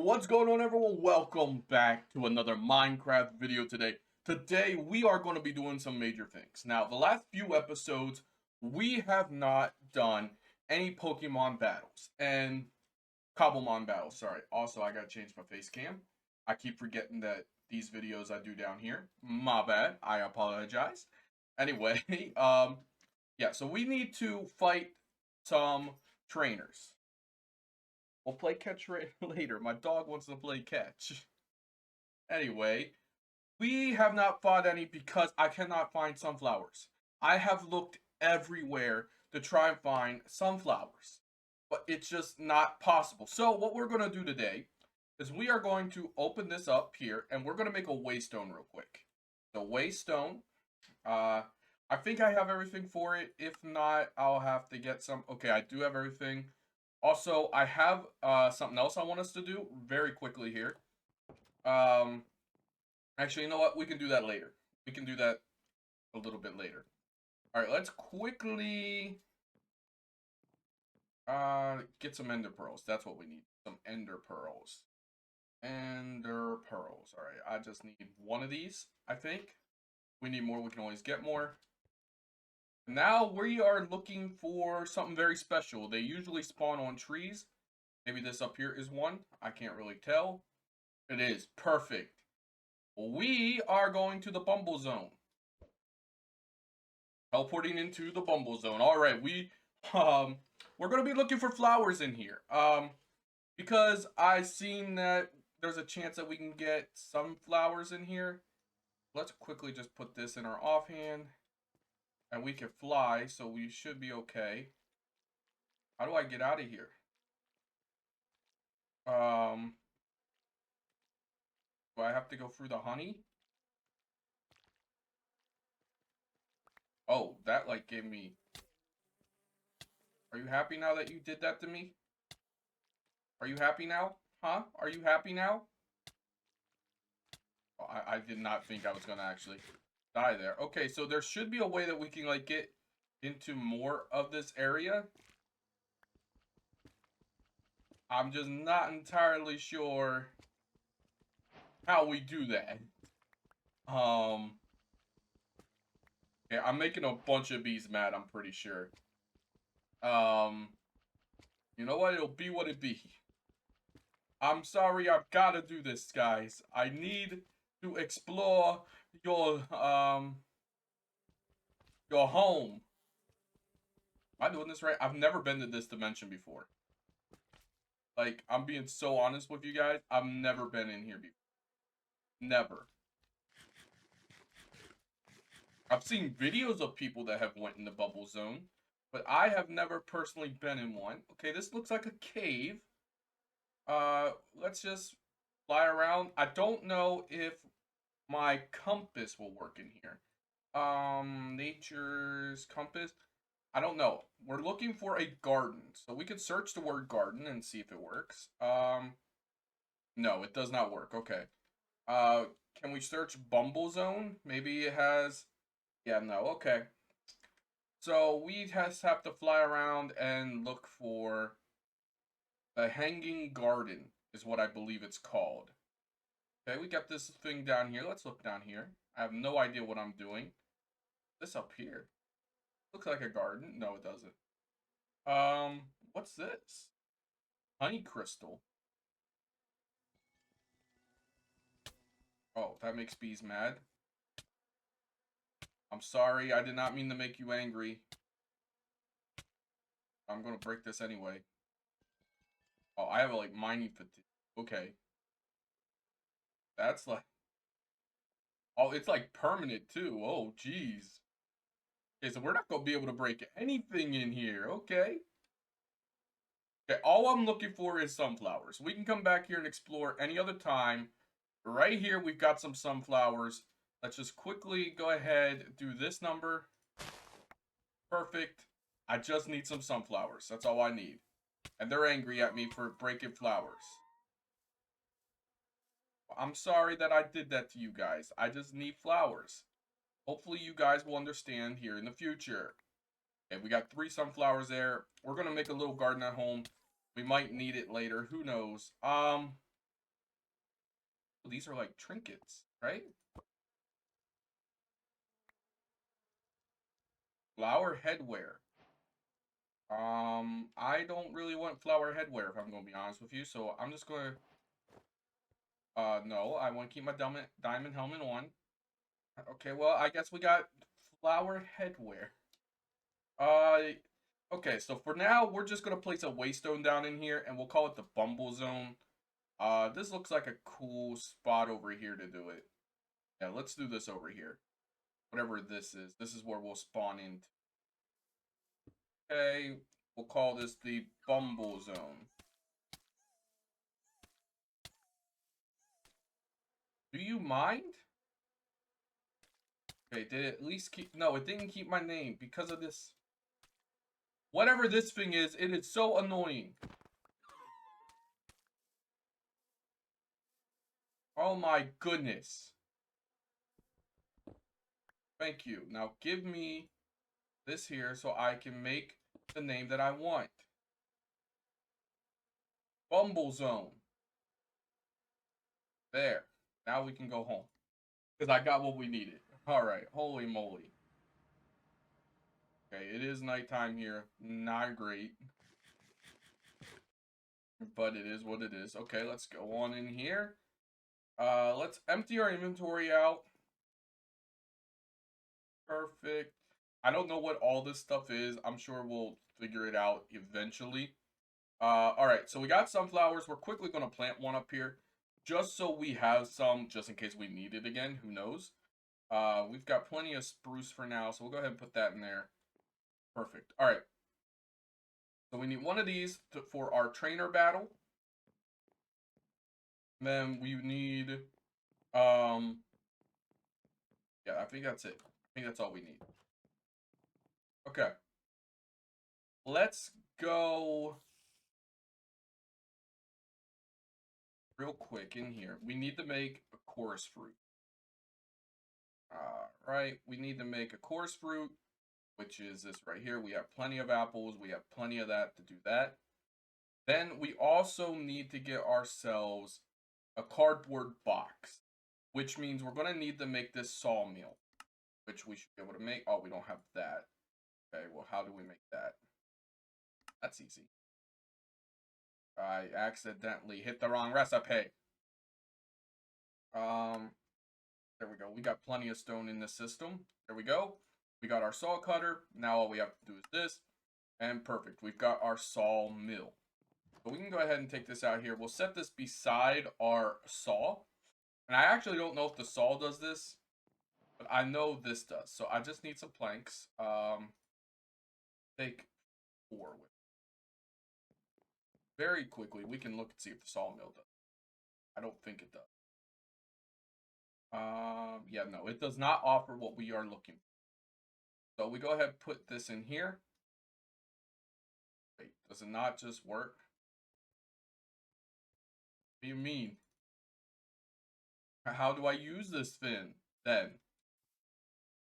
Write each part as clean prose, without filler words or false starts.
what's going on, everyone? Welcome back to another Minecraft video today. Today, we are going to be doing some major things. Now, the last few episodes, we have not done any Pokemon battles. And Cobblemon battles, sorry. Also, I gotta change my face cam. I keep forgetting that these videos I do down here. My bad. I apologize. Anyway, yeah, so we need to fight some trainers. We'll play catch later. My dog wants to play catch. Anyway, we have not fought any because I cannot find sunflowers. I have looked everywhere to try and find sunflowers, but it's just not possible. So what we're going to do today is we are going to open this up here, and we're going to make a waystone real quick. The waystone, I think I have everything for it. If not, I'll have to get some. Okay, I do have everything. Also, I have something else I want us to do very quickly here. Actually, you know what? We can do that later. We can do that a little bit later. All right, let's quickly get some ender pearls. That's what we need. Some ender pearls. Ender pearls. All right, I just need one of these, I think. We need more. We can always get more. Now we are looking for something very special. They usually spawn on trees. Maybe this up here is one. I can't really tell. It is. Perfect. We are going to the Bumble Zone. Teleporting into the Bumble Zone. Alright, we're gonna be looking for flowers in here. Because I've seen that there's a chance that we can get some flowers in here. Let's quickly just put this in our offhand. And we can fly, so we should be okay. How do I get out of here? Do I have to go through the honey? Oh, that like gave me... Are you happy now that you did that to me? Are you happy now? Huh? Are you happy now? Oh, I did not think I was gonna actually die there. Okay, so there should be a way that we can like get into more of this area. I'm just not entirely sure how we do that. Yeah, I'm making a bunch of bees mad, I'm pretty sure. You know what? It'll be what it be. I'm sorry, I've gotta do this, guys. I need to explore your home. Am I doing this right? I've never been to this dimension before. Like, I'm being so honest with you guys. I've never been in here before. Never. I've seen videos of people that have went in the bubble zone, but I have never personally been in one. Okay, this looks like a cave. Let's just fly around. I don't know if my compass will work in here. Nature's compass. I don't know. We're looking for a garden. So we could search the word garden and see if it works. No, it does not work. Okay. Can we search Bumble Zone? Maybe it has... Yeah, no. Okay. So we just have to fly around and look for the Hanging Garden is what I believe it's called. Okay, we got this thing down here. Let's look down here. I have no idea what I'm doing. This up here. Looks like a garden. No, it doesn't. What's this? Honey crystal. Oh, that makes bees mad. I'm sorry, I did not mean to make you angry. I'm gonna break this anyway. Oh, I have like mining fatigue. Okay. That's like... Oh, it's like permanent too. Oh, jeez. Okay, so we're not gonna be able to break anything in here. Okay. Okay, all I'm looking for is sunflowers. We can come back here and explore any other time. Right here, we've got some sunflowers. Let's just quickly go ahead, do this number. Perfect. I just need some sunflowers. That's all I need. And they're angry at me for breaking flowers. I'm sorry that I did that to you guys. I just need flowers. Hopefully you guys will understand here in the future. Okay, we got 3 sunflowers there. We're going to make a little garden at home. We might need it later. Who knows? These are like trinkets, right? Flower headwear. I don't really want flower headwear if I'm gonna be honest with you, so I'm just gonna no, I want to keep my diamond helmet on. Okay, well, I guess we got flower headwear. Okay, so for now, we're just gonna place a waystone down in here, and we'll call it the Bumble Zone. This looks like a cool spot over here to do it. Yeah, let's do this over here. Whatever this is. This is where we'll spawn in. Okay, we'll call this the Bumble Zone. Do you mind? Okay, did it at least keep... No, it didn't keep my name because of this. Whatever this thing is, it is so annoying. Oh my goodness. Thank you. Now give me this here so I can make the name that I want. Bumble Zone. There. Now we can go home. Because I got what we needed. Alright. Holy moly. Okay, it is nighttime here. Not great. But it is what it is. Okay, let's go on in here. Let's empty our inventory out. Perfect. I don't know what all this stuff is. I'm sure we'll figure it out eventually. Alright, so we got sunflowers. We're quickly going to plant one up here. Just so we have some, just in case we need it again. Who knows? We've got plenty of spruce for now, so we'll go ahead and put that in there. Perfect. Alright. So we need one of these for our trainer battle. And then we need, yeah, I think that's it. I think that's all we need. Okay. Let's go real quick in here. We need to make a chorus fruit. Right, we need to make a chorus fruit, which is this right here. We have plenty of apples. We have plenty of that to do that. Then we also need to get ourselves a cardboard box, which means we're going to need to make this sawmill, which we should be able to make. Oh, we don't have that. Okay, well, how do we make that? That's easy. I accidentally hit the wrong recipe. There we go. We got plenty of stone in the system. There we go. We got our saw cutter. Now all we have to do is this. And perfect. We've got our saw mill. So we can go ahead and take this out here. We'll set this beside our saw. And I actually don't know if the saw does this, but I know this does. So I just need some planks. Take 4 with it. Very quickly, we can look and see if the sawmill does. I don't think it does. Yeah, no, it does not offer what we are looking for. So we go ahead and put this in here. Wait, does it not just work? What do you mean? How do I use this then?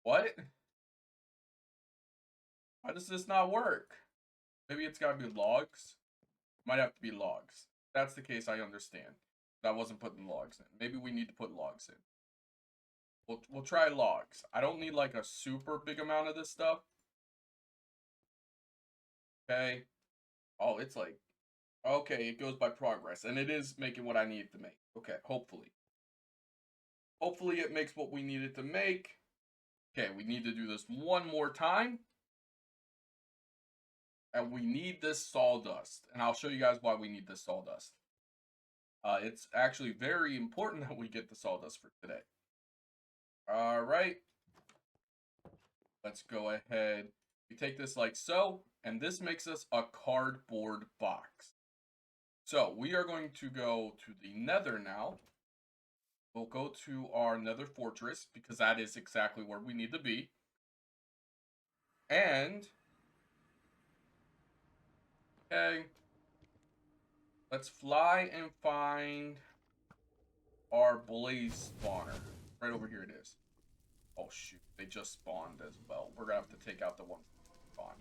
What? Why does this not work? Maybe it's gotta be logs? Might have to be logs. If that's the case, I understand. I wasn't putting logs in. Maybe we need to put logs in. We'll try logs. I don't need like a super big amount of this stuff. Okay. Oh, it's like, okay, it goes by progress. And it is making what I need to make. Okay, hopefully. Hopefully it makes what we need it to make. Okay, we need to do this one more time. And we need this sawdust. And I'll show you guys why we need this sawdust. It's actually very important that we get the sawdust for today. Alright. Let's go ahead. We take this like so. And this makes us a cardboard box. So we are going to go to the nether now. We'll go to our nether fortress because that is exactly where we need to be. And, okay, let's fly and find our blaze spawner. Right over here it is. Oh shoot, they just spawned as well. We're gonna have to take out the one spawn.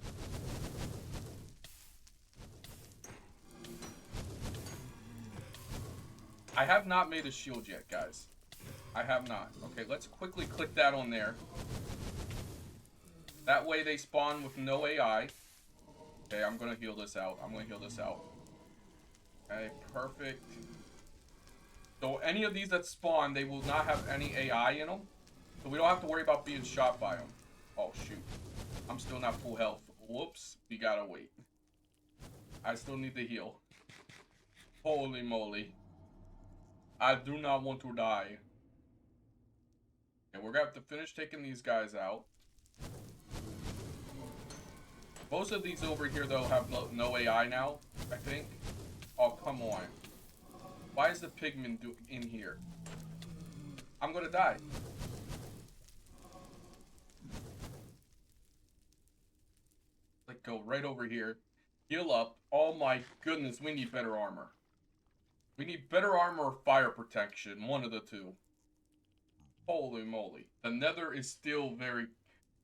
I have not made a shield yet, guys. I have not. Okay, let's quickly click that on there. That way they spawn with no AI. Okay, I'm gonna heal this out. Okay, perfect. So any of these that spawn, they will not have any AI in them. So we don't have to worry about being shot by them. Oh, shoot. I'm still not full health. Whoops. We gotta wait. I still need to heal. Holy moly. I do not want to die. Okay, we're gonna have to finish taking these guys out. Most of these over here, though, have no AI now, I think. Oh, come on. Why is the pigman in here? I'm gonna die. Like, go right over here. Heal up. Oh my goodness, we need better armor. We need better armor or fire protection. One of the two. Holy moly. The nether is still very,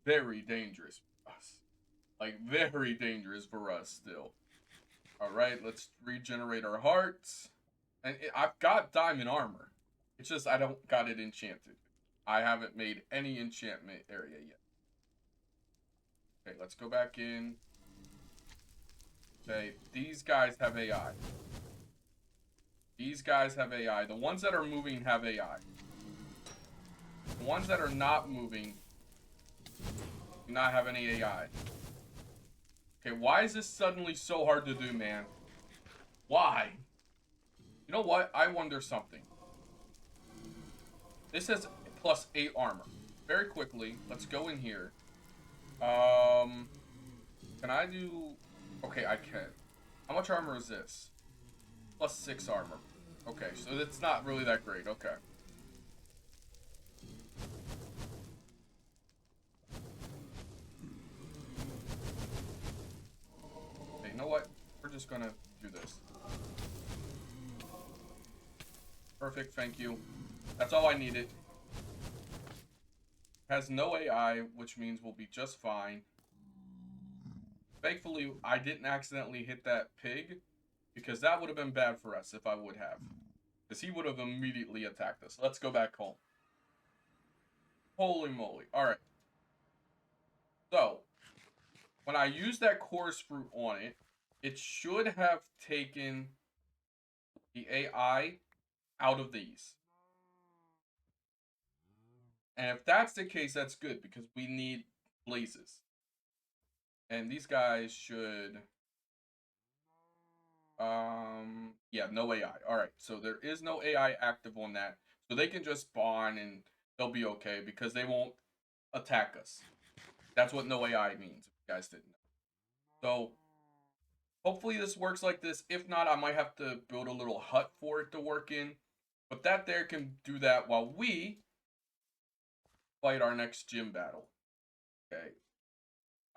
very dangerous for us. Like, very dangerous for us still. Alright, let's regenerate our hearts. And I've got diamond armor. It's just I don't got it enchanted. I haven't made any enchantment area yet. Okay, let's go back in. Okay, these guys have AI. These guys have AI. The ones that are moving have AI. The ones that are not moving do not have any AI. Okay, why is this suddenly so hard to do, man? Why? You know what? I wonder something. This has +8 armor. Very quickly, let's go in here. Can I do... Okay, I can. How much armor is this? +6 armor. Okay, so it's not really that great. Okay. Okay, you know what? We're just gonna do this. Perfect, thank you. That's all I needed. Has no AI, which means we'll be just fine. Thankfully, I didn't accidentally hit that pig, because that would have been bad for us if I would have. Because he would have immediately attacked us. Let's go back home. Holy moly. Alright. So, when I use that chorus fruit on it, it should have taken the AI out of these. And if that's the case, that's good, because we need blazes. And these guys should... yeah, no AI. Alright, so there is no AI active on that. So they can just spawn and they'll be okay, because they won't attack us. That's what no AI means, if you guys didn't know. So, hopefully this works like this. If not, I might have to build a little hut for it to work in. But that there can do that while we fight our next gym battle. Okay.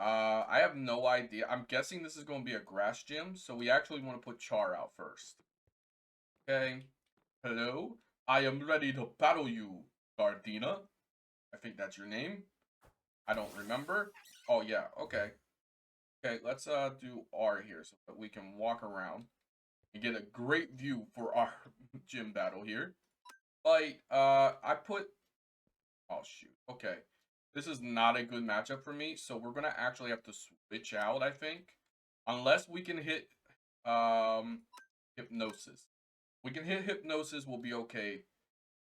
I have no idea. I'm guessing this is going to be a grass gym, so we actually want to put Char out first. Okay. Hello. I am ready to battle you, Gardena. I think that's your name. I don't remember. Oh, yeah. Okay. Okay, let's do R here so that we can walk around and get a great view for our gym battle here. Like, I put... Oh, shoot. Okay. This is not a good matchup for me, so we're going to actually have to switch out, I think. Unless we can hit Hypnosis. We can hit Hypnosis, we'll be okay.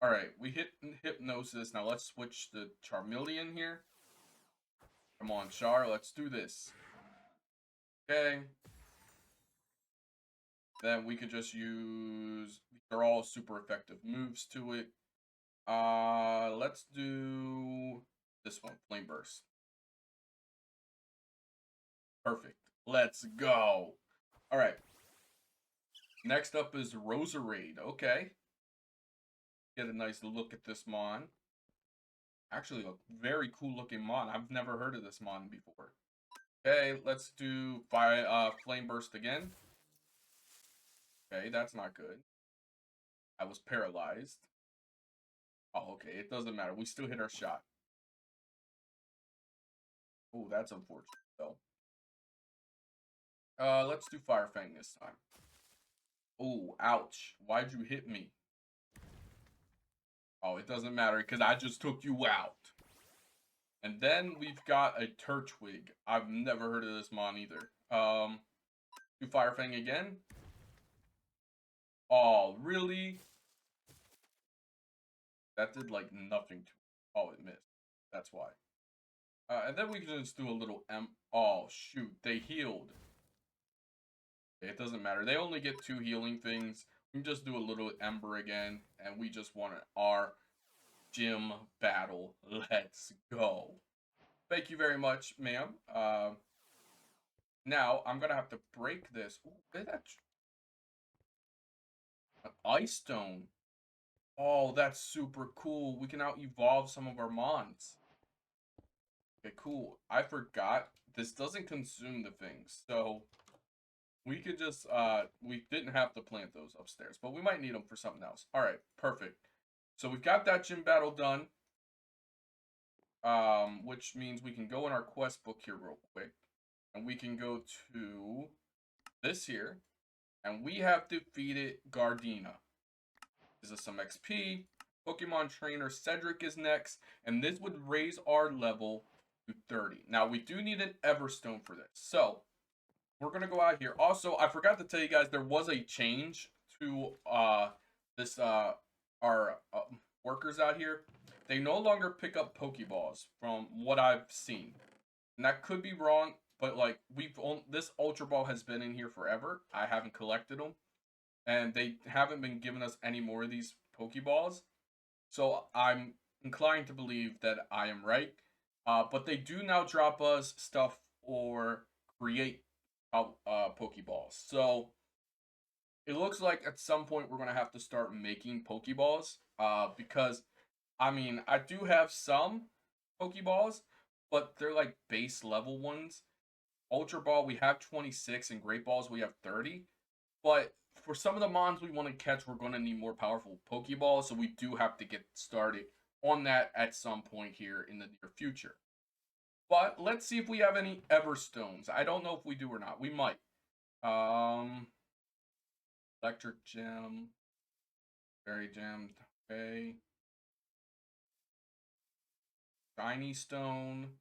Alright, we hit Hypnosis. Now let's switch to Charmeleon here. Come on, Char, let's do this. Okay. Then we could just use... They're all super effective moves to it. Let's do this one, Flame Burst. Perfect. Let's go. Alright. Next up is Roserade. Okay. Get a nice look at this Mon. Actually, a very cool looking Mon. I've never heard of this Mon before. Okay, let's do Flame Burst again. Okay, that's not good. I was paralyzed. Oh, okay, it doesn't matter. We still hit our shot. Oh, that's unfortunate, though. Let's do Fire Fang this time. Oh, ouch. Why'd you hit me? Oh, it doesn't matter because I just took you out. And then we've got a Turtwig. I've never heard of this mon either. Do Fire Fang again. Oh, really? That did like nothing to. Oh, it missed. That's why. And then we can just do a little Oh, shoot. They healed. It doesn't matter. They only get 2 healing things. We can just do a little Ember again. And we just want our gym battle. Let's go. Thank you very much, ma'am. Now, I'm going to have to break this. Ooh, that's an Ice Stone. Oh, that's super cool. We can now evolve some of our Mons. Okay, cool. I forgot. This doesn't consume the things. So, we could just, we didn't have to plant those upstairs. But we might need them for something else. Alright, perfect. So, we've got that gym battle done. Which means we can go in our quest book here real quick. And we can go to this here. And we have defeated Gardena. This is some XP. Pokemon Trainer Sstryk is next. And this would raise our level to 30. Now, we do need an Everstone for this. So, we're going to go out here. Also, I forgot to tell you guys, there was a change to this our workers out here. They no longer pick up Pokeballs from what I've seen. And that could be wrong, but like this Ultra Ball has been in here forever. I haven't collected them. And they haven't been giving us any more of these Pokeballs. So I'm inclined to believe that I am right. But they do now drop us stuff or create Pokeballs. So it looks like at some point we're going to have to start making Pokeballs. Because, I mean, I do have some Pokeballs, but they're like base level ones. Ultra Ball, we have 26, and Great Balls, we have 30. But for some of the mons we want to catch, we're going to need more powerful Pokeballs, so we do have to get started on that at some point here in the near future. But let's see if we have any Everstones. I don't know if we do or not. We might. Electric Gem. Fairy Gem. Okay. Shiny Stone.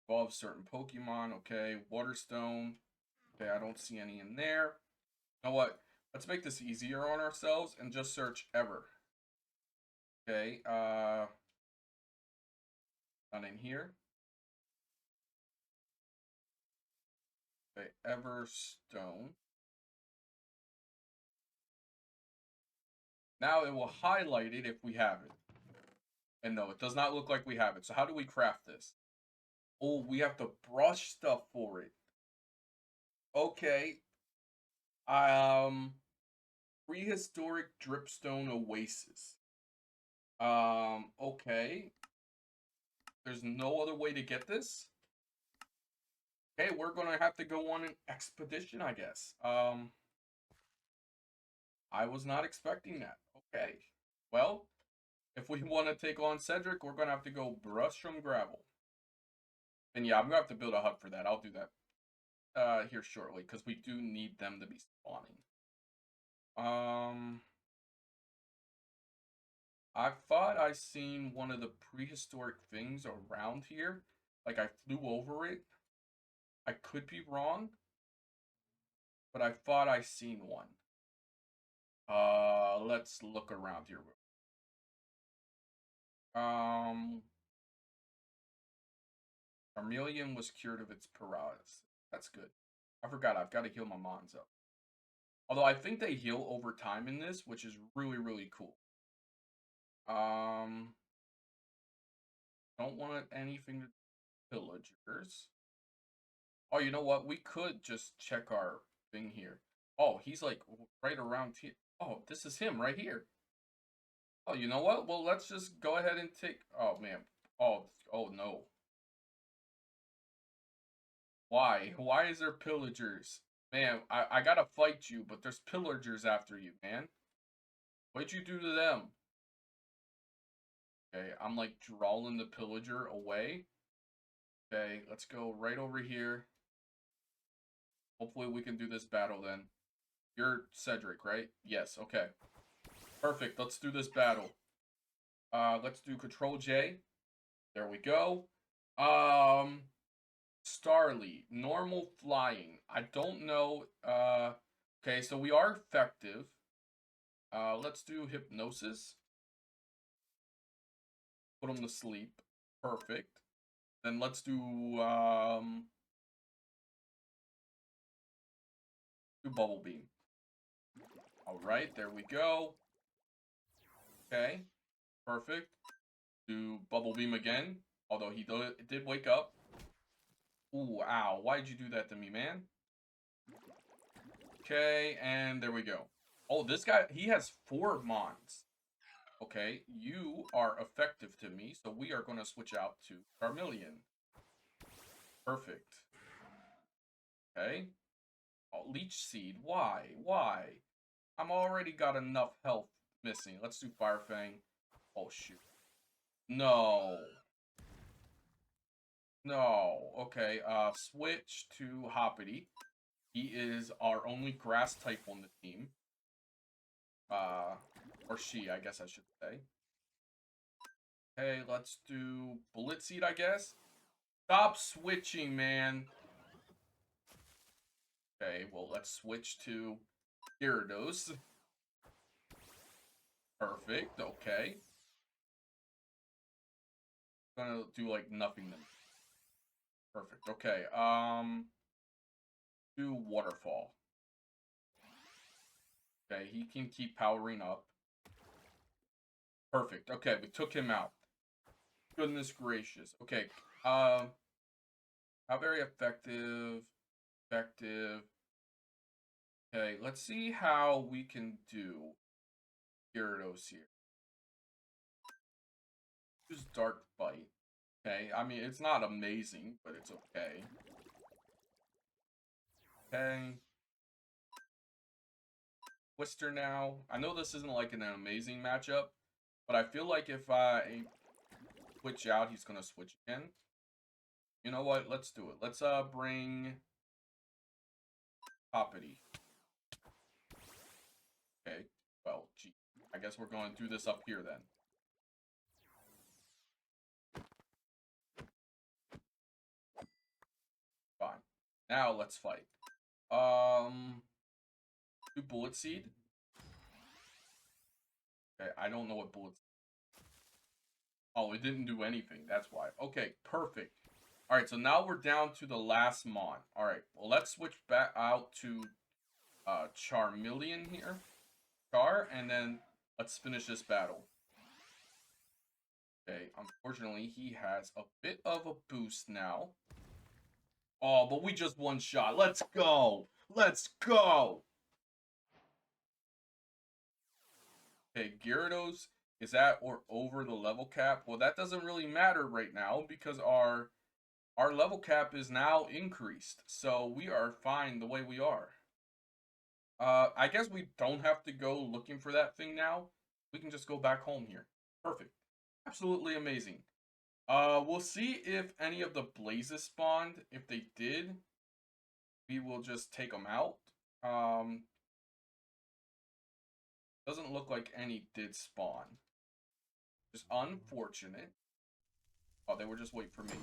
Evolve certain Pokemon. Okay. Water Stone. Okay, I don't see any in there. You know what? Let's make this easier on ourselves and just search Ever. Okay, none in here. Okay, Everstone. Now it will highlight it if we have it. And no, it does not look like we have it. So how do we craft this? Oh, we have to brush stuff for it. Okay. Prehistoric Dripstone Oasis. Okay. There's no other way to get this? Okay, we're gonna have to go on an expedition, I guess. I was not expecting that. Okay. Well, if we want to take on Sstryk, we're gonna have to go brush some gravel. And yeah, I'm gonna have to build a hut for that. I'll do that here shortly, because we do need them to be spawning. I thought I seen one of the prehistoric things around here. Like I flew over it. I could be wrong, but I thought I seen one. Let's look around here. Charmeleon was cured of its paralysis. That's good. I forgot, I've got to heal my Mons up. Although I think they heal over time in this, which is really, really cool. Don't want anything to pillagers. Oh, you know what? We could just check our thing here. Oh, he's like right around here. Oh, this is him right here. Oh, you know what? Well, let's just go ahead and take... Oh, man. Oh no. Why? Why is there pillagers? Man, I gotta fight you, but there's pillagers after you, man. What'd you do to them? Okay, I'm like drawing the pillager away. Okay, let's go right over here. Hopefully we can do this battle then. You're Sstryk, right? Yes, okay. Perfect, let's do this battle. Let's do Control J. There we go. Um, Starly, normal flying. I don't know. Okay, so we are effective. Let's do Hypnosis. Put him to sleep. Perfect. Then let's do Bubble Beam. All right, there we go. Okay, perfect. Do Bubble Beam again. Although he did wake up. Ooh, ow. Why'd you do that to me, man? Okay, and there we go. Oh, this guy, he has 4 Mons. Okay, you are effective to me, so we are going to switch out to Charmeleon. Perfect. Okay. Oh, Leech Seed. Why? Why? I'm already got enough health missing. Let's do Fire Fang. Oh, shoot. No. No. Okay, switch to Hoppity. He is our only grass type on the team. Or she, I guess I should say. Okay, let's do Bullet Seed, I guess. Stop switching, man. Okay, well, let's switch to Gyarados. Perfect, okay. Gonna do, like, nothing then. Perfect, okay. Do Waterfall. Okay, he can keep powering up. Perfect, okay, we took him out. Goodness gracious. Okay, how very effective. Effective. Okay, let's see how we can do Gyarados here. Use Dark Bite. Okay, I mean, it's not amazing, but it's okay. Okay. Twister now. I know this isn't like an amazing matchup, but I feel like if I switch out, he's gonna switch again. You know what? Let's do it. Let's bring Hoppity. Okay. Well, gee. I guess we're going to do this up here then. Fine. Now let's fight. Do Bullet Seed. Okay, I don't know what Bullet Seed. Oh, it didn't do anything. That's why. Okay, perfect. Alright, so now we're down to the last Mon. Alright, well, let's switch back out to Charmeleon here. Char, and then let's finish this battle. Okay, unfortunately, he has a bit of a boost now. Oh, but we just one shot. Let's go! Let's go! Okay, Gyarados is at or over the level cap. Well, that doesn't really matter right now because our level cap is now increased. So we are fine the way we are. I guess we don't have to go looking for that thing now. We can just go back home here. Perfect. Absolutely amazing. We'll see if any of the Blazes spawned. If they did, we will just take them out. Doesn't look like any did spawn. Just unfortunate. Oh, they were just waiting for me.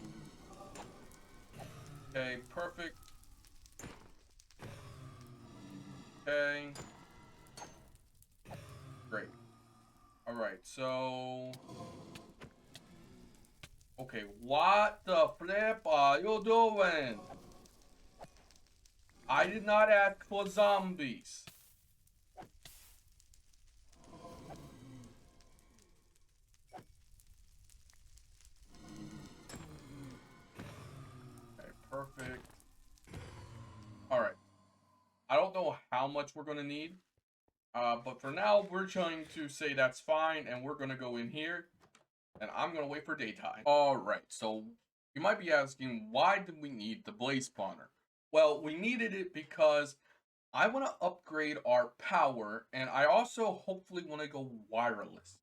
Okay, perfect. Okay. Great. Alright, so... Okay, what the flip are you doing? I did not ask for zombies. Okay, perfect. Alright. I don't know how much we're going to need. But for now, we're trying to say that's fine, and we're going to go in here. And I'm going to wait for daytime. Alright, so you might be asking, why did we need the Blaze Spawner? Well, we needed it because I want to upgrade our power, and I also hopefully want to go wireless.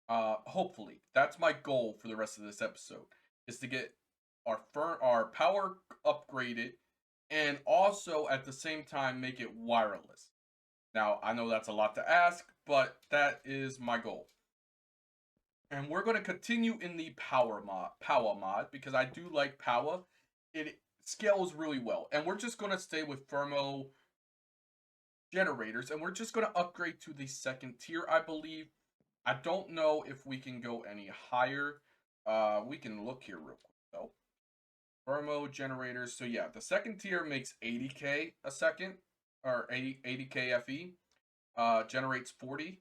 Hopefully. That's my goal for the rest of this episode, is to get our power upgraded, and also at the same time make it wireless. Now, I know that's a lot to ask, but that is my goal. And we're going to continue in the power mod because I do like power. It scales really well. And we're just going to stay with thermo generators, and we're just going to upgrade to the second tier, I believe. I don't know if we can go any higher. We can look here real quick though. Thermo generators. So yeah, the second tier makes 80k a second, or 80k FE. Generates 40.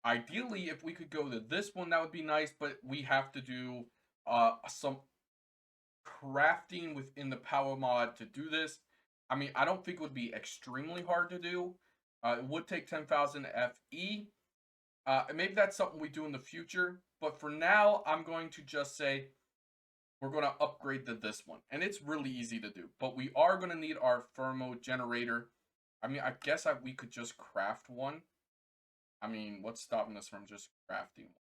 Ideally, if we could go to this one, that would be nice, but we have to do some crafting within the power mod to do this. I mean, I don't think it would be extremely hard to do. It would take 10,000 FE. Maybe that's something we do in the future, but for now, I'm going to just say we're going to upgrade to this one. And it's really easy to do, but we are going to need our thermo generator. I mean, I guess we could just craft one. I mean, what's stopping us from just crafting one?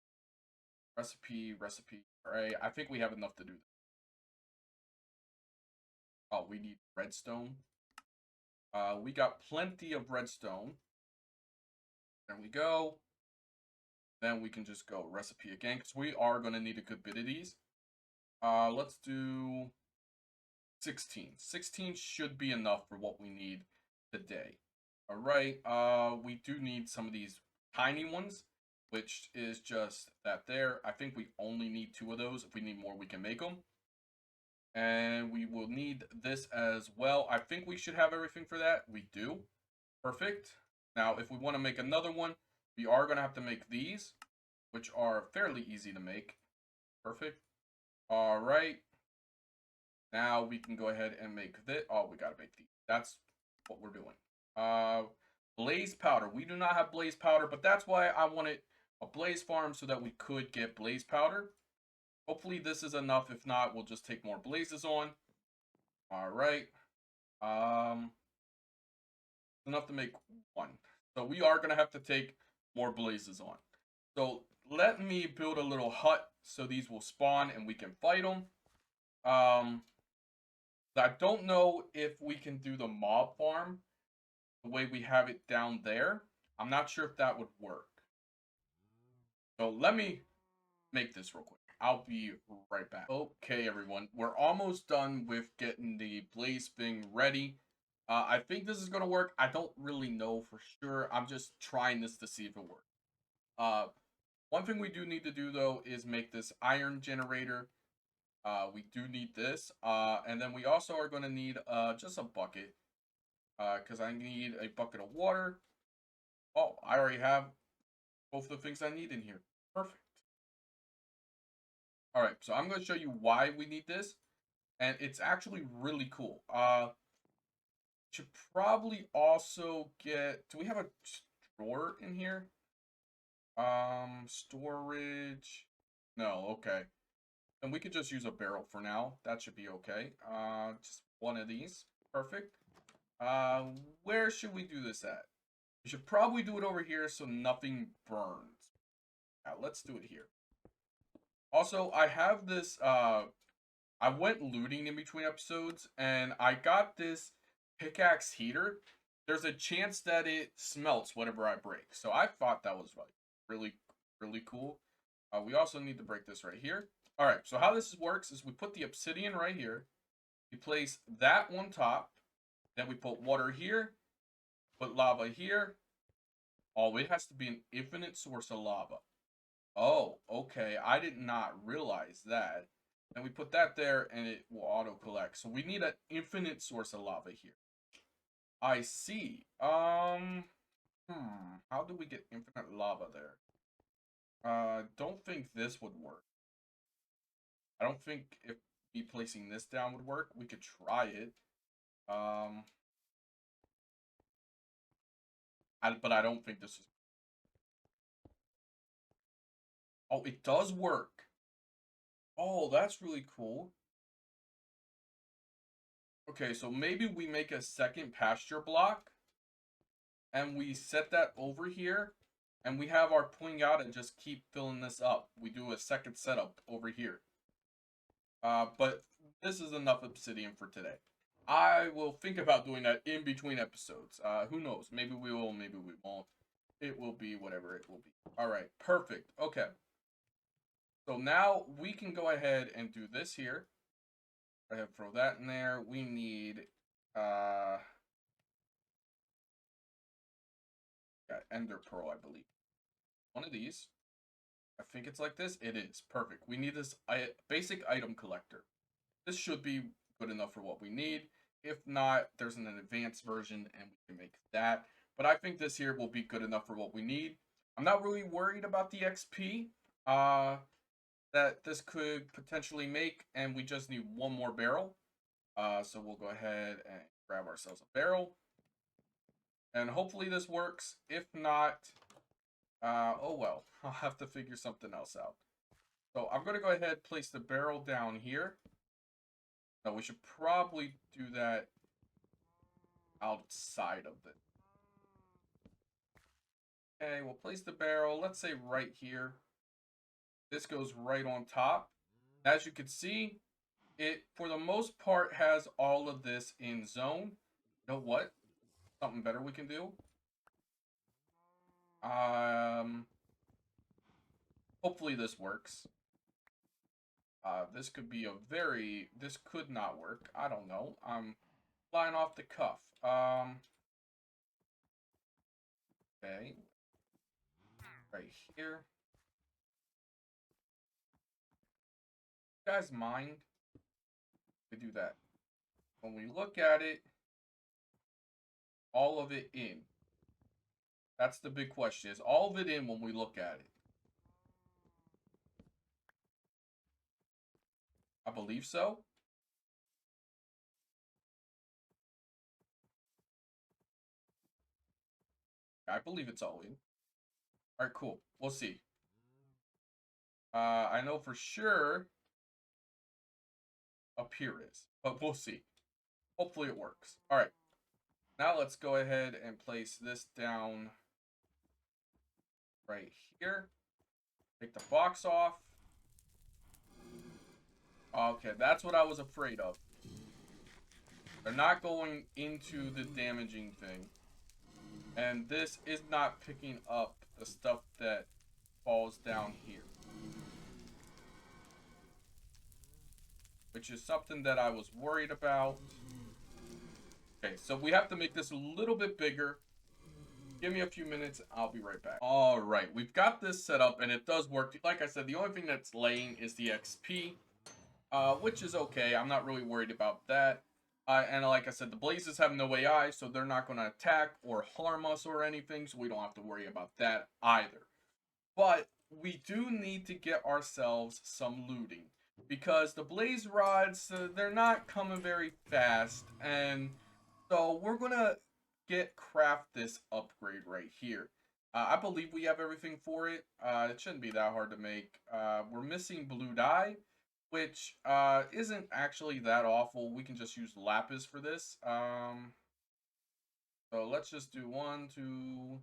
Recipe. All right, I think we have enough to do that. Oh, we need redstone. We got plenty of redstone. There we go. Then we can just go recipe again, because we are going to need a good bit of these. Let's do 16. 16 should be enough for what we need today. All right, we do need some of these tiny ones, which is just that there. I think we only need 2 of those. If we need more, we can make them. And we will need this as well. I think we should have everything for that. We do. Perfect. Now, if we want to make another one, we are going to have to make these, which are fairly easy to make. Perfect. All right. Now we can go ahead and make this. Oh, we got to make these. That's what we're doing. Blaze powder. We do not have blaze powder, but that's why I wanted a blaze farm so that we could get blaze powder. Hopefully this is enough. If not, we'll just take more blazes on. All right. Enough to make 1. So we are going to have to take more blazes on. So let me build a little hut so these will spawn and we can fight them. I don't know if we can do the mob farm the way we have it down there. I'm not sure if that would work. So let me make this real quick. I'll be right back. Okay, everyone. We're almost done with getting the blaze thing ready. I think this is going to work. I don't really know for sure. I'm just trying this to see if it works. One thing we do need to do, though, is make this iron generator. We do need this. And then we also are going to need just a bucket. Because I need a bucket of water. Oh, I already have both the things I need in here. Perfect. All right, so I'm going to show you why we need this. And it's actually really cool. Should probably also get... Do we have a drawer in here? Storage... No, okay. And we could just use a barrel for now. That should be okay. Just one of these. Perfect. Where should we do this at? We should probably do it over here so nothing burns. Yeah, let's do it here. Also, I have this, I went looting in between episodes, and I got this pickaxe heater. There's a chance that it smelts whatever I break. So I thought that was like really cool. We also need to break this right here. All right, so how this works is we put the obsidian right here. We place that on top. Then we put water here. Put lava here. Oh, it has to be an infinite source of lava. Oh, okay. I did not realize that. And we put that there and it will auto collect. So we need an infinite source of lava here. I see. How do we get infinite lava there? Don't think this would work. I don't think if me placing this down would work. We could try it. But I don't think this is... Oh, it does work. Oh, that's really cool. Okay, so maybe we make a second pasture block. And we set that over here. And we have our pointing out and just keep filling this up. We do a second setup over here. But this is enough obsidian for today. I will think about doing that in between episodes. Who knows? Maybe we will, maybe we won't. It will be whatever it will be. All right, perfect. Okay. So now we can go ahead and do this here. Go ahead, throw that in there. We need Ender Pearl, I believe. One of these. I think it's like this. It is. Perfect. We need this basic item collector. This should be good enough for what we need. If not, there's an advanced version and we can make that. But I think this here will be good enough for what we need. I'm not really worried about the XP that this could potentially make, and we just need one more barrel. So we'll go ahead and grab ourselves a barrel. And hopefully this works. If not, oh well. I'll have to figure something else out. So I'm going to go ahead and place the barrel down here. Now we should probably do that outside of it. Okay, we'll place the barrel, let's say right here. This goes right on top. As you can see, it, for the most part, has all of this in zone. You know what? Something better we can do. Hopefully this works. This could be a very, this could not work. I don't know. I'm flying off the cuff. Okay. Right here. You guys mind? We do that. When we look at it, all of it in. That's the big question. Is all of it in when we look at it? I believe so. I believe it's all in. All right, cool. We'll see. I know for sure up here is, but we'll see. Hopefully it works. All right. Now let's go ahead and place this down right here. Take the box off. Okay, that's what I was afraid of. They're not going into the damaging thing. And this is not picking up the stuff that falls down here. Which is something that I was worried about. Okay, so we have to make this a little bit bigger. Give me a few minutes, I'll be right back. All right, we've got this set up and it does work. Like I said, the only thing that's laying is the XP, which is okay. I'm not really worried about that. And like I said, the Blazes have no AI, so they're not going to attack or harm us or anything, so we don't have to worry about that either. But we do need to get ourselves some looting, because the Blaze Rods, they're not coming very fast, and so we're going to craft this upgrade right here. I believe we have everything for it. It shouldn't be that hard to make. We're missing blue dye, which isn't actually that awful. We can just use lapis for this. So let's just do 1, 2,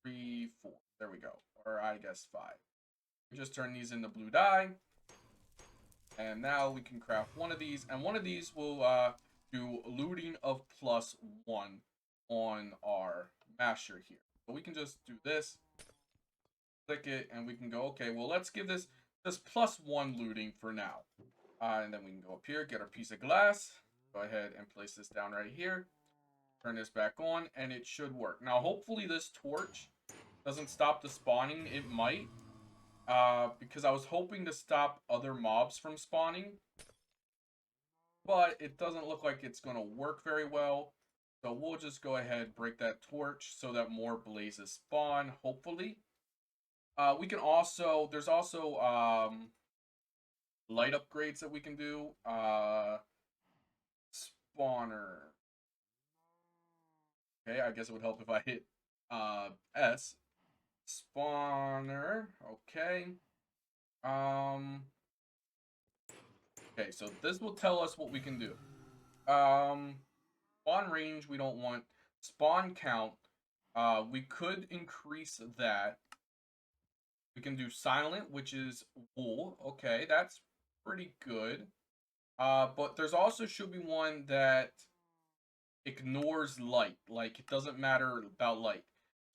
3, 4. There we go. Or I guess 5. We just turn these into blue dye. And now we can craft one of these. And one of these will do looting of +1 on our masher here. So we can just do this. Click it and we can go, okay, well, let's give this +1 looting for now. And then we can go up here, get our piece of glass. Go ahead and place this down right here. Turn this back on, and it should work. Now, hopefully this torch doesn't stop the spawning. It might. Because I was hoping to stop other mobs from spawning. But it doesn't look like it's going to work very well. So we'll just go ahead, break that torch so that more blazes spawn, hopefully. We can also, there's also light upgrades that we can do. Spawner. Okay, I guess it would help if I hit S. Spawner. Okay. Okay, so this will tell us what we can do. Spawn range, we don't want. Spawn count, we could increase that. We can do silent, which is wool. Okay, that's pretty good. But there's also should be one that ignores light. Like, it doesn't matter about light.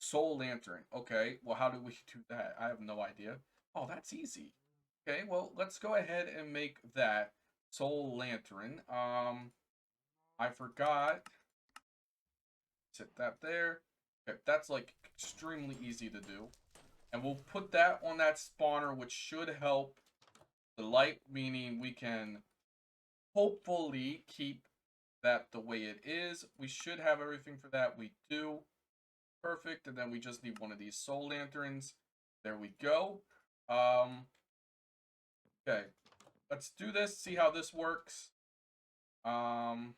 Soul lantern. Okay, well, how do we do that? I have no idea. Oh, that's easy. Okay, well, let's go ahead and make that soul lantern. I forgot. Set that there. Okay, that's like extremely easy to do. And we'll put that on that spawner, which should help the light, meaning we can hopefully keep that the way it is. We should have everything for that. We do. Perfect. And then we just need one of these soul lanterns. There we go. Okay. Let's do this, see how this works. Turn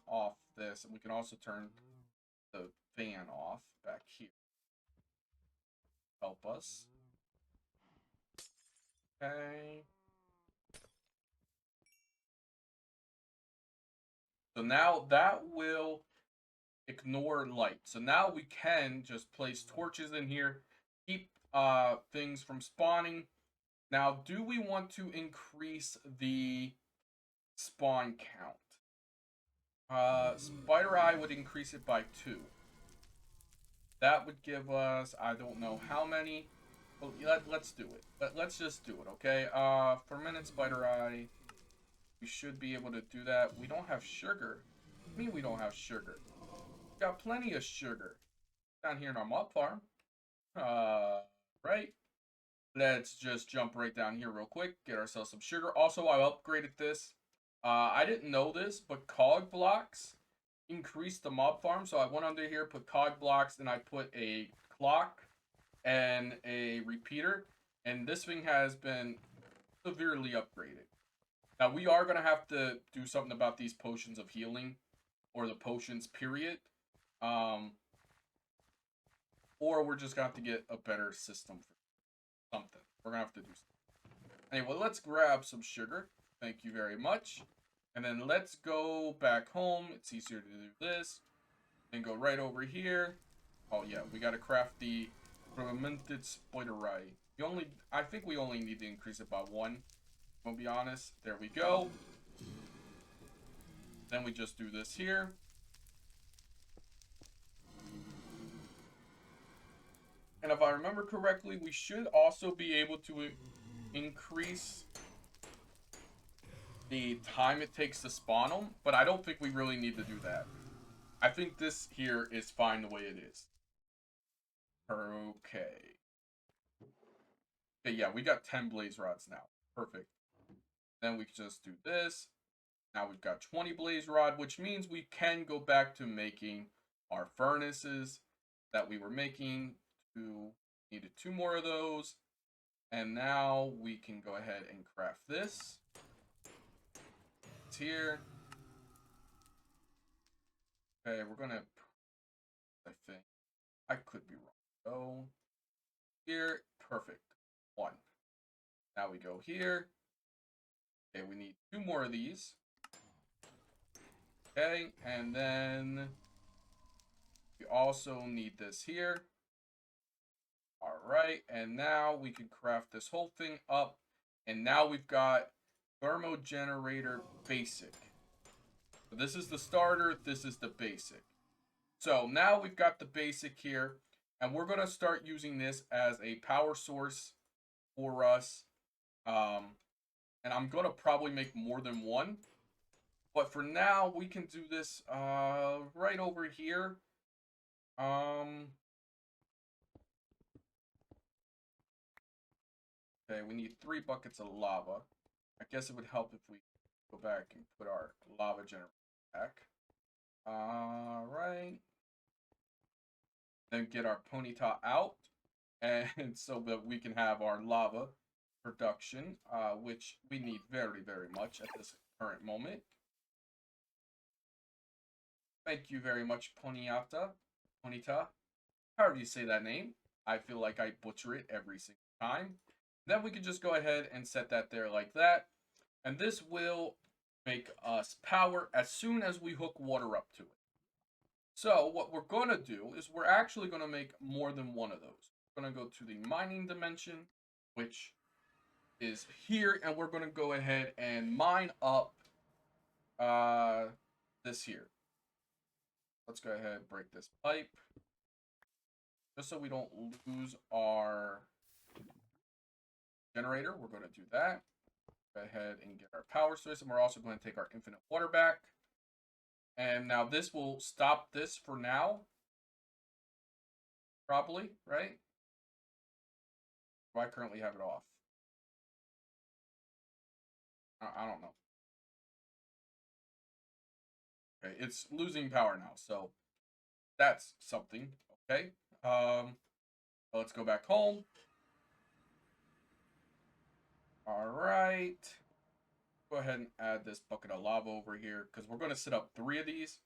off this, and we can also turn the fan off back here. Help us. Okay. So now that will ignore light. So now we can just place torches in here, keep things from spawning. Now, do we want to increase the spawn count? Spider Eye would increase it by 2. That would give us, I don't know how many. But let's do it. Let's just do it, okay? Fermented Spider Eye. We should be able to do that. We don't have sugar. I mean, we don't have sugar. We got plenty of sugar down here in our mob farm. Right? Let's just jump right down here real quick. Get ourselves some sugar. Also, I upgraded this. I didn't know this, but cog blocks increase the mob farm. So I went under here, put cog blocks, and I put a clock and a repeater. And this thing has been severely upgraded. Now, we are going to have to do something about these potions of healing. Or the potions, period. Or we're just going to have to get a better system for something. We're going to have to do something. Anyway, let's grab some sugar. Thank you very much. And then let's go back home. It's easier to do this. And go right over here. Oh, yeah. We got to craft the fermented spider eye. I think we only need to increase it by 1. I'll be honest. There we go. Then we just do this here. And if I remember correctly, we should also be able to increase the time it takes to spawn them. But I don't think we really need to do that. I think this here is fine the way it is. Okay. Okay, yeah, we got 10 blaze rods now. Perfect. Then we can just do this. Now we've got 20 blaze rod, which means we can go back to making our furnaces that we were making. Needed 2 more of those. And now we can go ahead and craft this. It's here. Okay, we're gonna, I think, I could be wrong. Go here, perfect. 1. Now we go here. Okay, we need 2 more of these. Okay, and then we also need this here. Alright, and now we can craft this whole thing up. And now we've got thermo generator basic. So this is the starter, this is the basic. So now we've got the basic here. And we're going to start using this as a power source for us. And I'm going to probably make more than 1. But for now, we can do this right over here. Okay, we need 3 buckets of lava. I guess it would help if we go back and put our lava generator back. Alright. Then get our ponyta out. And so that we can have our lava production, which we need very, very much at this current moment. Thank you very much, Ponyta. However you say that name. I feel like I butcher it every single time. Then we can just go ahead and set that there like that. And this will make us power as soon as we hook water up to it. So what we're going to do is we're actually going to make more than 1 of those. We're going to go to the mining dimension, which is here. And we're going to go ahead and mine up this here. Let's go ahead and break this pipe. Just so we don't lose our generator. We're going to do that. Go ahead and get our power source, and we're also going to take our infinite water back. And now this will stop this for now. Probably, right? Do I currently have it off? I don't know. Okay, it's losing power now, so that's something. Okay. Let's go back home. All right. Go ahead and add this bucket of lava over here because we're going to set up 3 of these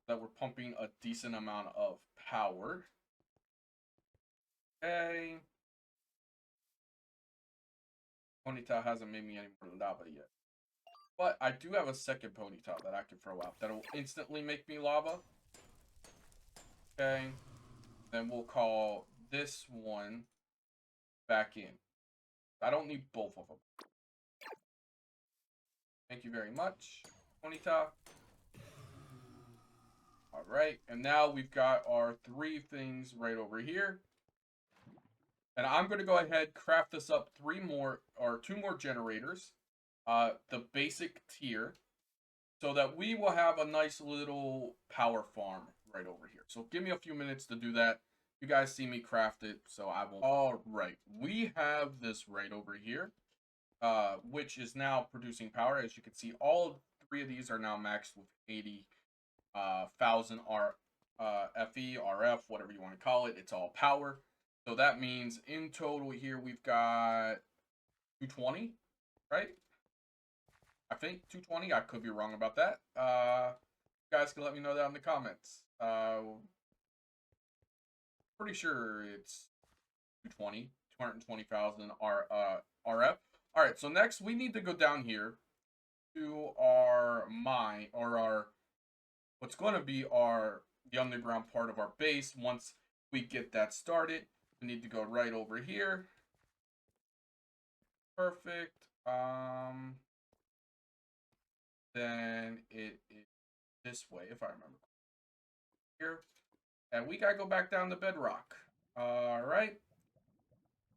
so that we're pumping a decent amount of power. Okay. Ponyta hasn't made me any more lava yet. But I do have a second Ponyta that I can throw out that'll instantly make me lava. Okay. Then we'll call this one back in. I don't need both of them. Thank you very much, Ponyta. Alright, and now we've got our 3 things right over here. And I'm going to go ahead, craft this up 2 more generators. The basic tier. So that we will have a nice little power farm right over here. So give me a few minutes to do that. You guys see me craft it, so I will. Alright, we have this right over here. Which is now producing power. As you can see, all 3 of these are now maxed with 80,000 FE, RF, whatever you want to call it. It's all power. So that means in total here we've got 220, right? I think 220. I could be wrong about that. You guys can let me know that in the comments. Pretty sure it's 220,000 RF. All right, so next we need to go down here to our mine, or our what's going to be the underground part of our base. Once we get that started, we need to go right over here. Perfect. Then it is this way, if I remember. Here, and we gotta go back down to bedrock. All right,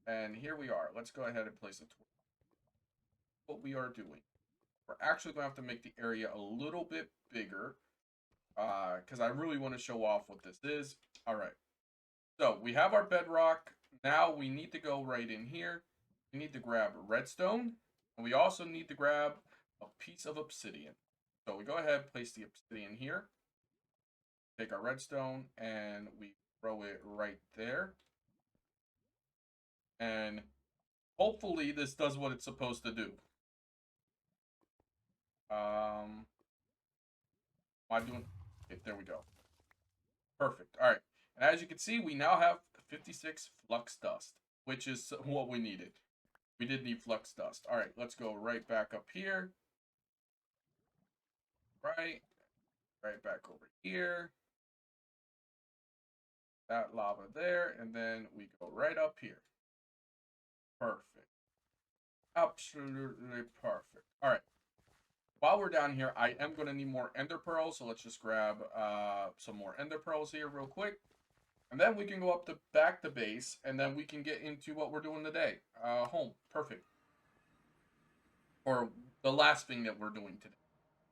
and here we are. Let's go ahead and place a torch. What we are doing. We're actually going to have to make the area a little bit bigger because I really want to show off what this is. All right. So we have our bedrock. Now we need to go right in here. We need to grab redstone. And we also need to grab a piece of obsidian. So we go ahead, place the obsidian here. Take our redstone and we throw it right there. And hopefully this does what it's supposed to do. Am I doing? Okay, there we go. Perfect. All right. And as you can see, we now have 56 flux dust, which is what we needed. We did need flux dust. All right, let's go right back up here. Right back over here. That lava there, and then we go right up here. Perfect. Absolutely perfect. All right. While we're down here, I am going to need more ender pearls, so let's just grab some more ender pearls here real quick. And then we can go up to back to base, and then we can get into what we're doing today. Home. Perfect. Or the last thing that we're doing today.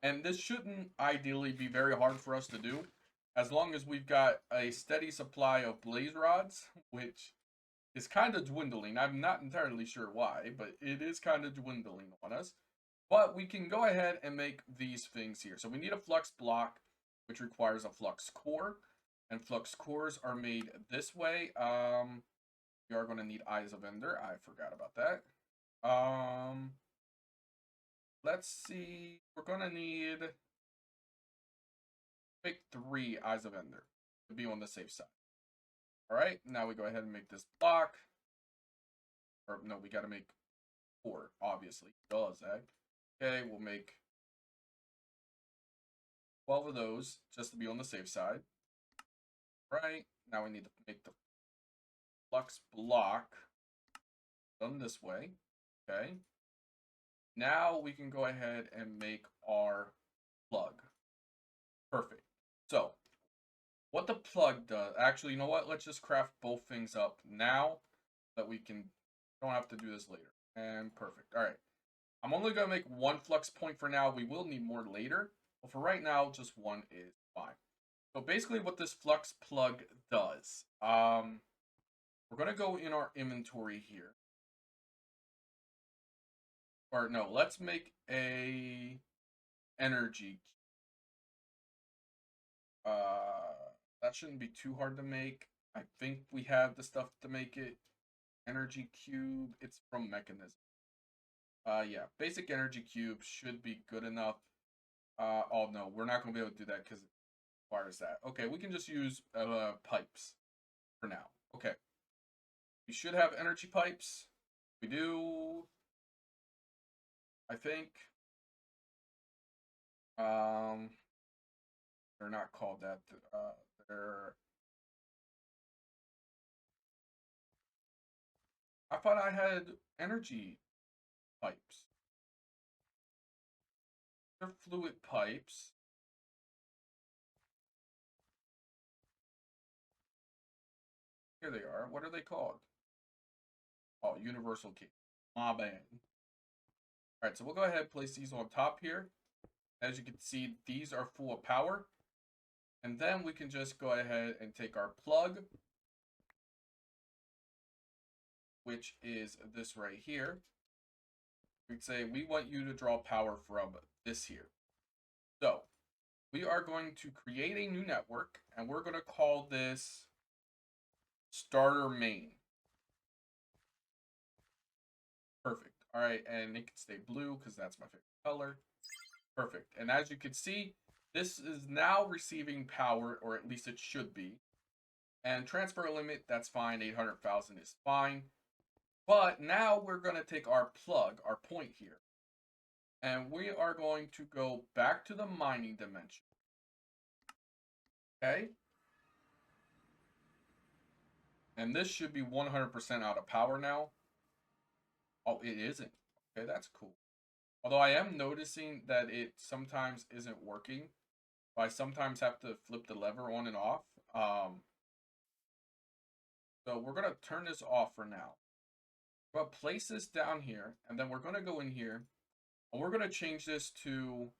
And this shouldn't ideally be very hard for us to do, as long as we've got a steady supply of blaze rods, which is kind of dwindling. I'm not entirely sure why, but it is kind of dwindling on us. But we can go ahead and make these things here. So we need a flux block, which requires a flux core. And flux cores are made this way. We are going to need eyes of ender. I forgot about that. Let's see. We're going to need make 3 eyes of ender to be on the safe side. All right. Now we go ahead and make this block. Or no, we got to make 4, obviously. Duh, Zach. Okay, we'll make 12 of those just to be on the safe side. Right, now we need to make the flux block done this way. Okay. Now we can go ahead and make our plug. Perfect. So, what the plug does, actually, you know what? Let's just craft both things up now so that we don't have to do this later. And perfect. All right. I'm only going to make one flux point for now. We will need more later. But for right now, just one is fine. So basically what this flux plug does, we're going to go in our inventory here. Or no, let's make a energy. That shouldn't be too hard to make. I think we have the stuff to make it. Energy cube, it's from mechanism. Yeah, basic energy cube should be good enough. Oh no, we're not gonna be able to do that because it requires that. Okay, we can just use pipes for now. Okay, we should have energy pipes. We do, I think. They're not called that. They're. I thought I had energy pipes. They're fluid pipes. Here they are. What are they called? Oh, universal key. My bad. All right, so we'll go ahead and place these on top here. As you can see, these are full of power. And then we can just go ahead and take our plug, which is this right here. We'd say we want you to draw power from this here. So we are going to create a new network, and we're going to call this starter main. Perfect. All right, and it can stay blue because that's my favorite color. Perfect. And as you can see, this is now receiving power, or at least it should be. And transfer limit, that's fine. 800,000 is fine. But now we're going to take our plug, our point here, and we are going to go back to the mining dimension. Okay? And this should be 100% out of power now. Oh, it isn't. Okay, that's cool. Although I am noticing that it sometimes isn't working. I sometimes have to flip the lever on and off. So we're going to turn this off for now. We're going to place this down here, and then we're going to go in here, and we're going to change this to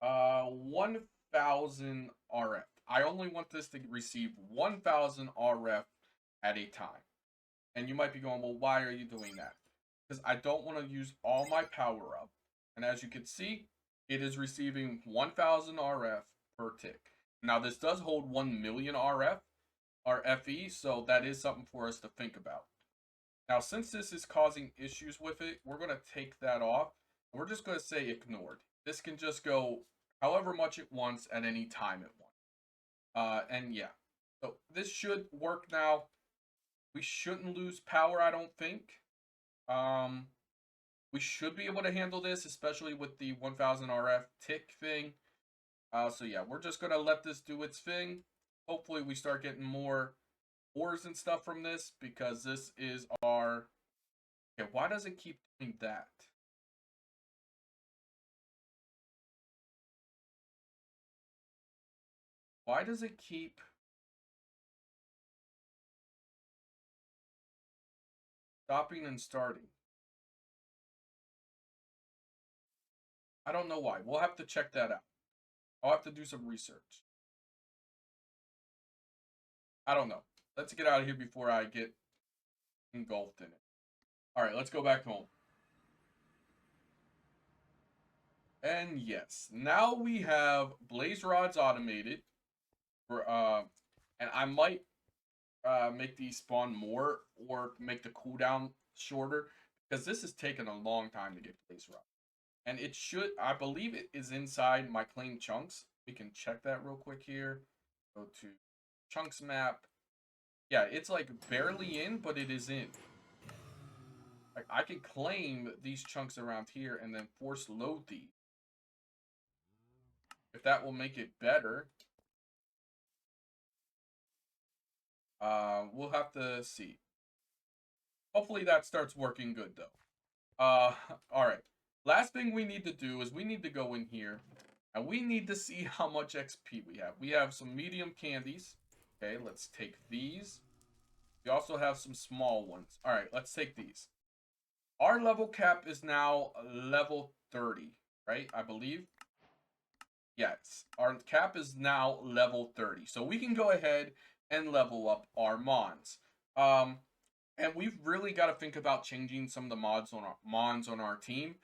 1,000 RF. I only want this to receive 1,000 RF at a time. And you might be going, well, why are you doing that? Because I don't want to use all my power up. And as you can see, it is receiving 1,000 RF per tick. Now, this does hold 1 million RF, or FE, so that is something for us to think about. Now, since this is causing issues with it, we're going to take that off. And we're just going to say ignored. This can just go however much it wants at any time it wants. And yeah, so this should work now. We shouldn't lose power, I don't think. We should be able to handle this, especially with the 1,000 RF tick thing. So yeah, we're just going to let this do its thing. Hopefully we start getting more ores and stuff from this, because this is our... Okay, why does it keep doing that? Why does it keep... stopping and starting? I don't know why. We'll have to check that out. I'll have to do some research. I don't know. Let's get out of here before I get engulfed in it. All right, let's go back home. And yes, now we have blaze rods automated. And I might make these spawn more or make the cooldown shorter, because this is taking a long time to get blaze rod. And it should, I believe it is inside my claim chunks. We can check that real quick here. Go to chunks map. Yeah, it's like barely in, but it is in. Like, I can claim these chunks around here and then force load these. If that will make it better. We'll have to see. Hopefully that starts working good though. Alright. Last thing we need to do is we need to go in here and we need to see how much XP we have. We have some medium candies. Okay, let's take these. We also have some small ones. Alright, let's take these. Our level cap is now level 30, right? I believe. Yes, our cap is now level 30. So we can go ahead and level up our Mons. Um, and we've really got to think about changing some of the Mons on our team.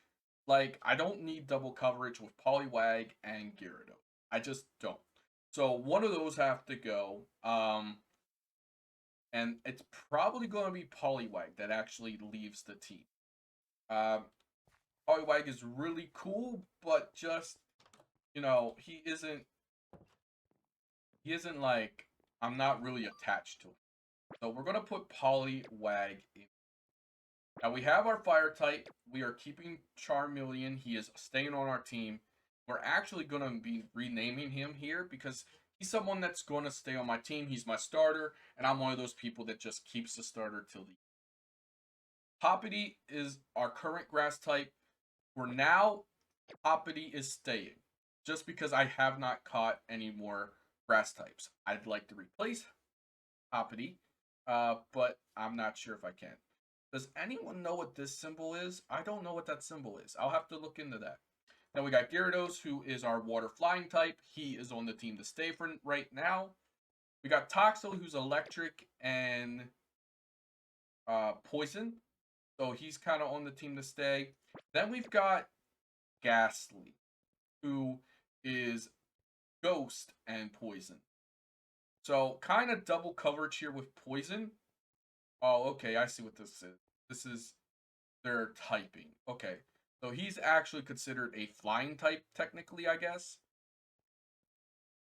Like, I don't need double coverage with Poliwag and Gyarados. I just don't. So one of those have to go. And it's probably going to be Poliwag that actually leaves the team. Um, Poliwag is really cool, but just he isn't like I'm not really attached to him. So we're gonna put Poliwag in. Now we have our fire type. We are keeping Charmeleon. He is staying on our team. We're actually gonna be renaming him here because he's someone that's gonna stay on my team. He's my starter, and I'm one of those people that just keeps the starter till the Hoppity is our current grass type. For now, Hoppity is staying. Just because I have not caught any more grass types. I'd like to replace Hoppity, but I'm not sure if I can. Does anyone know what this symbol is? I don't know what that symbol is. I'll have to look into that. Then we got Gyarados, who is our water flying type. He is on the team to stay for right now. We got Toxel, who's electric and poison. So he's kind of on the team to stay. Then we've got Ghastly, who is ghost and poison. So kind of double coverage here with poison. Oh, okay, I see what this is. This is their typing. Okay. So he's actually considered a flying type, technically, I guess,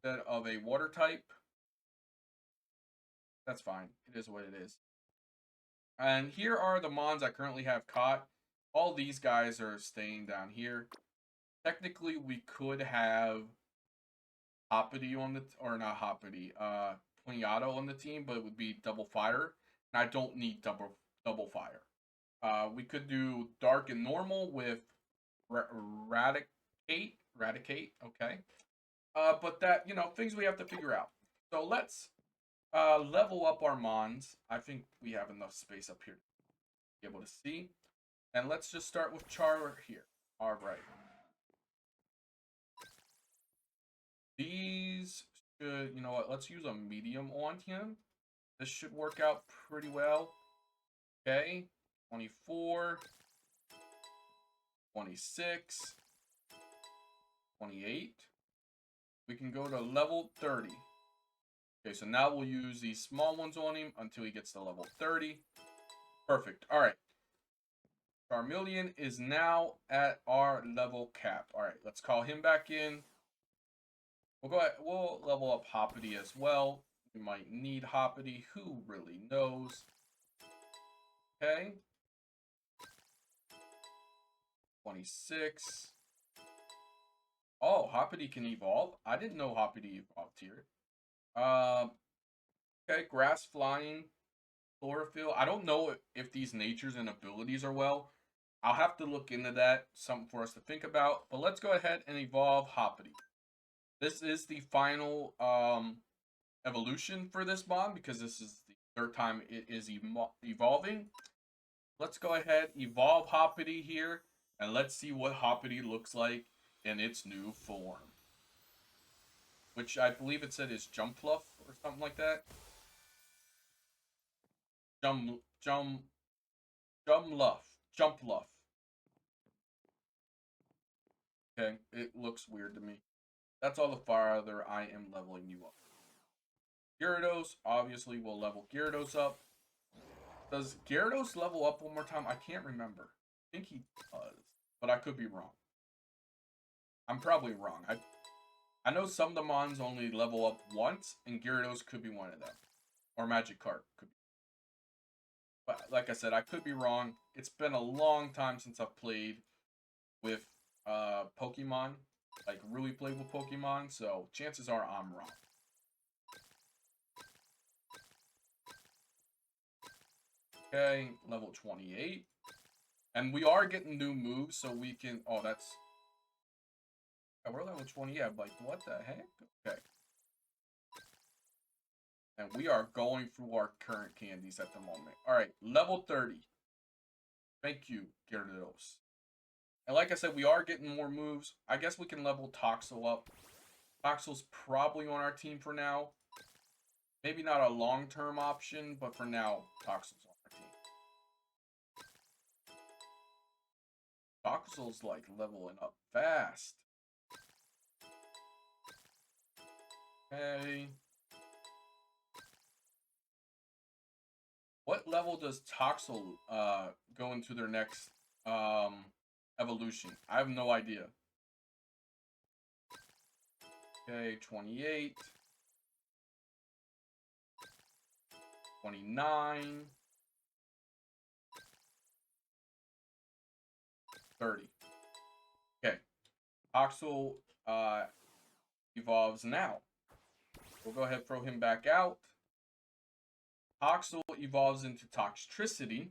instead of a water type. That's fine. It is what it is. And here are the Mons I currently have caught. All these guys are staying down here. Technically, we could have Hoppity on the or not Hoppity, Ponyado on the team, but it would be double fire. And I don't need double fire. We could do dark and normal with Radicate. Okay. But that things we have to figure out. So let's level up our Mons. I think we have enough space up here to be able to see. And let's just start with Char here. All right. These should, you know what? Let's use a medium on him. This should work out pretty well. Okay. 24. 26. 28. We can go to level 30. Okay, so now we'll use these small ones on him until he gets to level 30. Perfect. All right. Charmeleon is now at our level cap. All right, let's call him back in. We'll go ahead, we'll level up Hoppity as well. We might need Hoppity. Who really knows? Okay. 26. Oh, Hoppity can evolve. I didn't know Hoppity evolved here. Okay, grass flying, chlorophyll. I don't know if these natures and abilities are well. I'll have to look into that. Something for us to think about. But let's go ahead and evolve Hoppity. This is the final evolution for this bond because this is the third time it is evolving. Let's go ahead, evolve Hoppity here, and let's see what Hoppity looks like in its new form. Which I believe it said is Jumpluff or something like that. Jumpluff. Okay, it looks weird to me. That's all the farther I am leveling you up. Gyarados, obviously, will level Gyarados up. Does Gyarados level up one more time? I can't remember. I think he does, but I could be wrong. I'm probably wrong. I know some of the Mons only level up once, and Gyarados could be one of them. Or Magikarp could be. But like I said, I could be wrong. It's been a long time since I've played with Pokemon. Like, really played with Pokemon, so chances are I'm wrong. Okay, level 28. And we are getting new moves, so we can... Oh, that's... Yeah, we're level 20. Yeah, like, what the heck? Okay. And we are going through our current candies at the moment. Alright, level 30. Thank you, Gyarados. And like I said, we are getting more moves. I guess we can level Toxel up. Toxel's probably on our team for now. Maybe not a long-term option, but for now, Toxel's on our team. Toxel's like leveling up fast. Okay. What level does Toxel go into their next evolution? I have no idea. Okay, 28. 29. 30. Okay. Toxel evolves now. We'll go ahead and throw him back out. Toxel evolves into Toxtricity.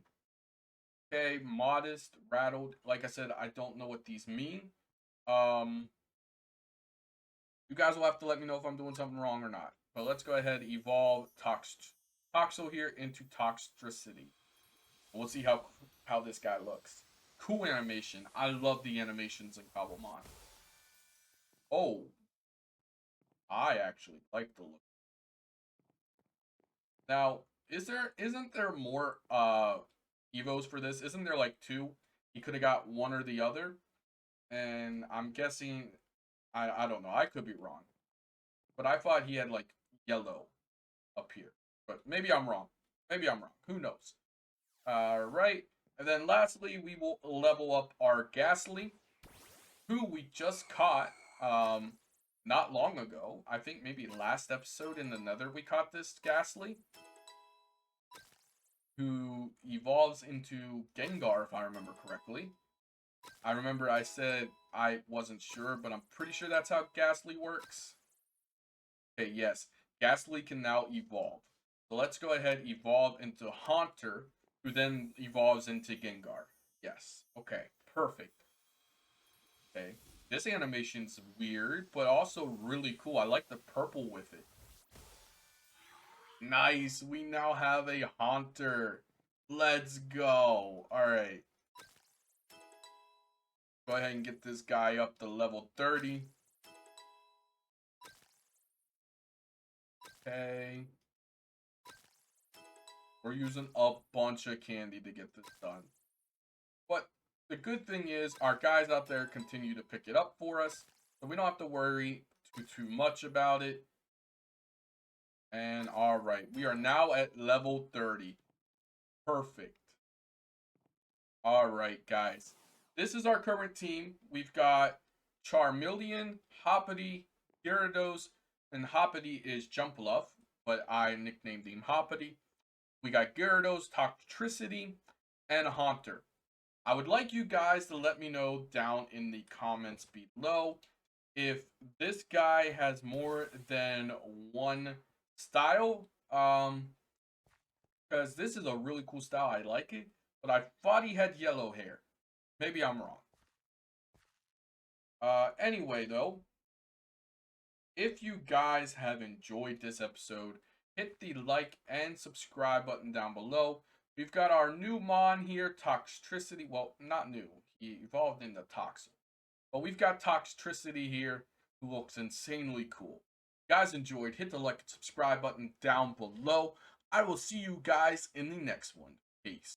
Okay, modest, rattled. Like I said, I don't know what these mean. You guys will have to let me know if I'm doing something wrong or not. But let's go ahead and evolve Toxel here into Toxtricity. We'll see how this guy looks. Cool animation. I love the animations in Cobblemon. Oh, I actually like the look. Now, isn't there more evos for this? Isn't there like 2? He could have got one or the other. And I'm guessing I don't know. I could be wrong. But I thought he had like yellow up here. But maybe I'm wrong. Maybe I'm wrong. Who knows? Right. And then lastly, we will level up our Ghastly, who we just caught not long ago. I think maybe last episode in the Nether we caught this Ghastly, who evolves into Gengar, if I remember correctly. I remember I said I wasn't sure, but I'm pretty sure that's how Ghastly works. Okay, yes. Ghastly can now evolve. So let's go ahead evolve into Haunter, who then evolves into Gengar. Yes. Okay, perfect. Okay. This animation's weird, but also really cool. I like the purple with it. Nice. We now have a Haunter. Let's go. Alright. Go ahead and get this guy up to level 30. Okay. We're using a bunch of candy to get this done. But the good thing is our guys out there continue to pick it up for us. So we don't have to worry too much about it. And alright, we are now at level 30. Perfect. Alright, guys. This is our current team. We've got Charmeleon, Hoppity, Gyarados, and Hoppity is Jumpluff, but I nicknamed him Hoppity. We got Gyarados, Toxtricity, and Haunter. I would like you guys to let me know down in the comments below if this guy has more than one style. Because this is a really cool style. I like it. But I thought he had yellow hair. Maybe I'm wrong. Anyway, though, if you guys have enjoyed this episode, hit the like and subscribe button down below. We've got our new Mon here, Toxtricity. Well, not new. He evolved into Toxel. But we've got Toxtricity here, who looks insanely cool. If you guys enjoyed, hit the like and subscribe button down below. I will see you guys in the next one. Peace.